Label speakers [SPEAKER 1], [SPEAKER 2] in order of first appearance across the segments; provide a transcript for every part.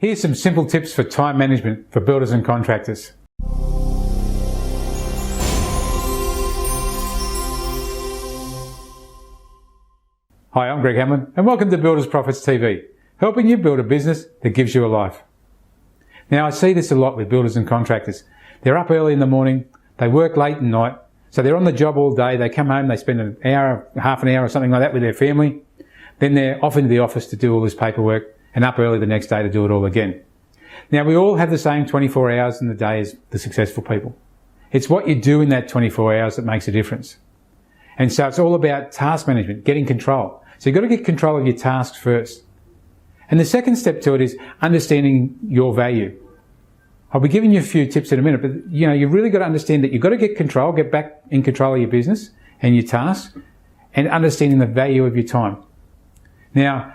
[SPEAKER 1] Here's some simple tips for time management for builders and contractors. Hi, I'm Greg Hamlin and welcome to Builders Profits TV, helping you build a business that gives you a life. Now, I see this a lot with builders and contractors. They're up early in the morning, they work late at night, so they're on the job all day, they come home, they spend an hour, half an hour or something like that with their family, then they're off into the office to do all this paperwork and up early the next day to do it all again. Now, we all have the same 24 hours in the day as the successful people. It's what you do in that 24 hours that makes a difference. And so it's all about task management, getting control. So you've got to get control of your tasks first. And the second step to it is understanding your value. I'll be giving you a few tips in a minute, but you've really got to understand that you've got to get control, get back in control of your business and your tasks, and understanding the value of your time. Now,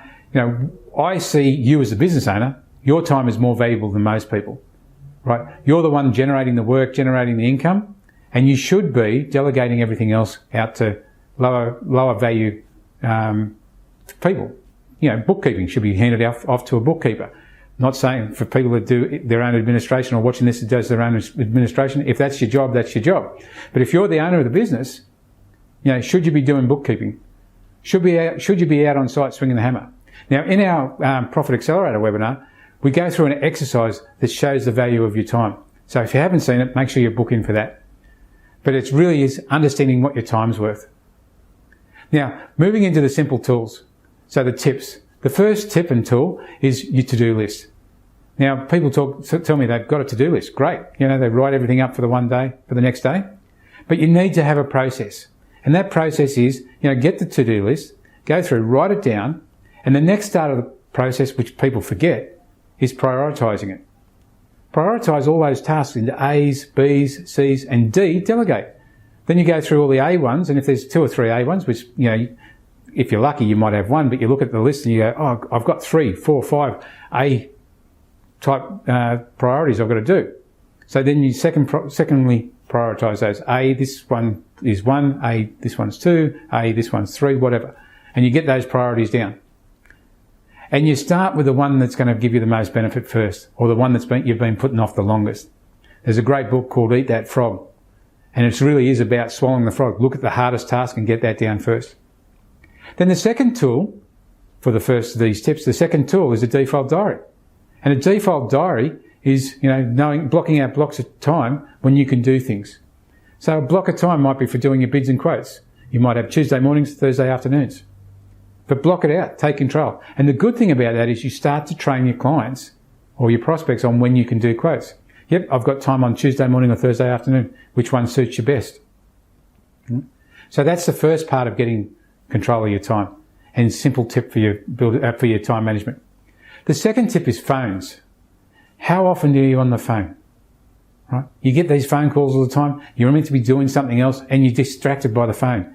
[SPEAKER 1] I see you as a business owner, your time is more valuable than most people, right? You're the one generating the work, generating the income, and you should be delegating everything else out to lower value people. Bookkeeping should be handed off to a bookkeeper. Not saying for people that do their own administration or watching this that does their own administration, if that's your job, that's your job. But if you're the owner of the business, should you be doing bookkeeping? Should you be out on site swinging the hammer? Now, in our Profit Accelerator webinar, we go through an exercise that shows the value of your time. So if you haven't seen it, make sure you book in for that. But it really is understanding what your time's worth. Now, moving into the simple tools. So the tips. The first tip and tool is your to-do list. Now, people tell me they've got a to-do list. Great. They write everything up for the next day. But you need to have a process. And that process is, get the to-do list, go through, write it down, and the next start of the process, which people forget, is prioritising it. Prioritise all those tasks into A's, B's, C's, and D, delegate. Then you go through all the A ones, and if there's 2 or 3 A ones, which, if you're lucky, you might have one, but you look at the list and you go, oh, I've got 3, 4, 5 A type priorities I've got to do. So then you secondly prioritise those. A, this one is 1, A, this one's 2, A, this one's 3, whatever. And you get those priorities down. And you start with the one that's going to give you the most benefit first, or the one you've been putting off the longest. There's a great book called Eat That Frog. And it really is about swallowing the frog. Look at the hardest task and get that down first. Then the second tool, for the first of these tips, the second tool is a default diary. And a default diary is, blocking out blocks of time when you can do things. So a block of time might be for doing your bids and quotes. You might have Tuesday mornings, Thursday afternoons. But block it out, take control. And the good thing about that is you start to train your clients or your prospects on when you can do quotes. Yep, I've got time on Tuesday morning or Thursday afternoon. Which one suits you best? So that's the first part of getting control of your time, and simple tip for your time management. The second tip is phones. How often are you on the phone? Right? You get these phone calls all the time. You're meant to be doing something else, and you're distracted by the phone.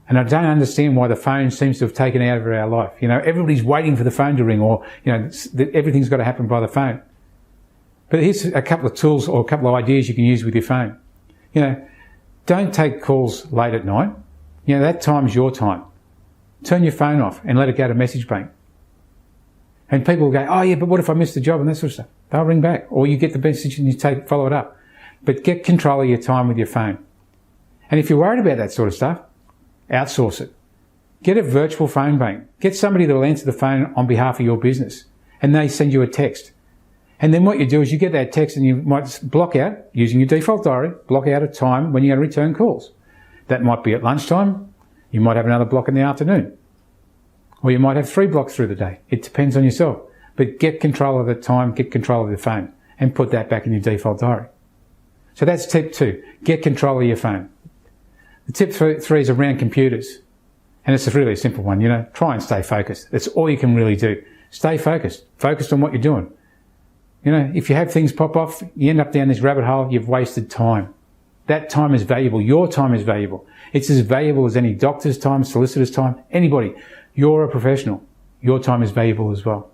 [SPEAKER 1] And I don't understand why the phone seems to have taken out of our life. Everybody's waiting for the phone to ring, or everything's got to happen by the phone. But here's a couple of tools or a couple of ideas you can use with your phone. Don't take calls late at night. That time's your time. Turn your phone off and let it go to message bank. And people will go, oh yeah, but what if I miss the job and that sort of stuff? They'll ring back. Or you get the message and you follow it up. But get control of your time with your phone. And if you're worried about that sort of stuff, outsource it. Get a virtual phone bank. Get somebody that will answer the phone on behalf of your business. And they send you a text. And then what you do is you get that text and you might block out, using your default diary, block out a time when you're going to return calls. That might be at lunchtime. You might have another block in the afternoon. Or you might have 3 blocks through the day. It depends on yourself. But get control of the time, get control of the phone, and put that back in your default diary. So that's tip 2. Get control of your phone. The tip 3 is around computers. And it's really a simple one, try and stay focused. That's all you can really do. Stay focused. Focused on what you're doing. If you have things pop off, you end up down this rabbit hole, you've wasted time. That time is valuable. Your time is valuable. It's as valuable as any doctor's time, solicitor's time, anybody. You're a professional. Your time is valuable as well.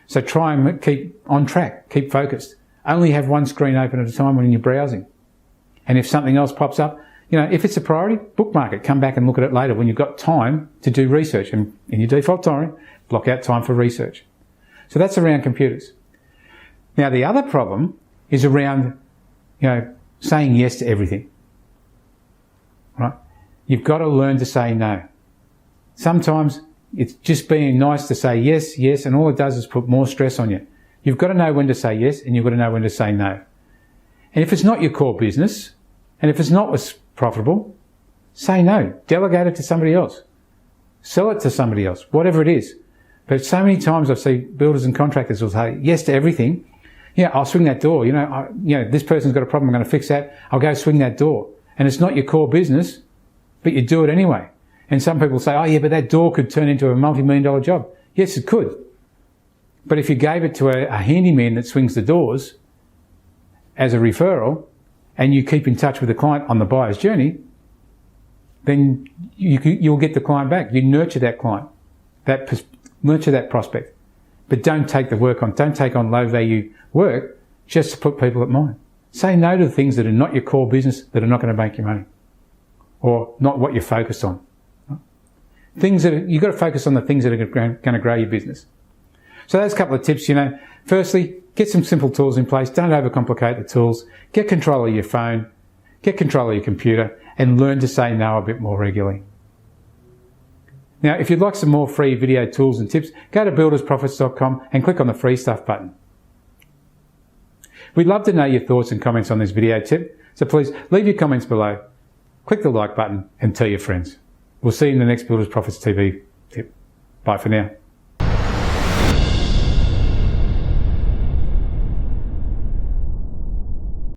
[SPEAKER 1] So try and keep on track, keep focused. Only have one screen open at a time when you're browsing. And if something else pops up, if it's a priority, bookmark it. Come back and look at it later when you've got time to do research. And in your default diary, block out time for research. So that's around computers. Now, the other problem is around, saying yes to everything. Right? You've got to learn to say no. Sometimes it's just being nice to say yes, yes, and all it does is put more stress on you. You've got to know when to say yes, and you've got to know when to say no. And if it's not your core business, and if it's not what's profitable, say no. Delegate it to somebody else. Sell it to somebody else, whatever it is. But so many times I've seen builders and contractors will say yes to everything. Yeah, I'll swing that door. This person's got a problem, I'm going to fix that. I'll go swing that door. And it's not your core business, but you do it anyway. And some people say, oh yeah, but that door could turn into a multi-million-dollar job. Yes, it could. But if you gave it to a handyman that swings the doors as a referral, and you keep in touch with the client on the buyer's journey, then you'll get the client back. You nurture that client, nurture that prospect. But don't take on low value work just to put people at mind. Say no to the things that are not your core business, that are not going to make you money, or not what you're focused on. You've got to focus on the things that are going to grow your business. So there's a couple of tips, Firstly, get some simple tools in place. Don't overcomplicate the tools. Get control of your phone. Get control of your computer, and learn to say no a bit more regularly. Now, if you'd like some more free video tools and tips, go to buildersprofits.com and click on the free stuff button. We'd love to know your thoughts and comments on this video tip, so please leave your comments below, click the like button and tell your friends. We'll see you in the next Builders Profits TV tip. Bye for now.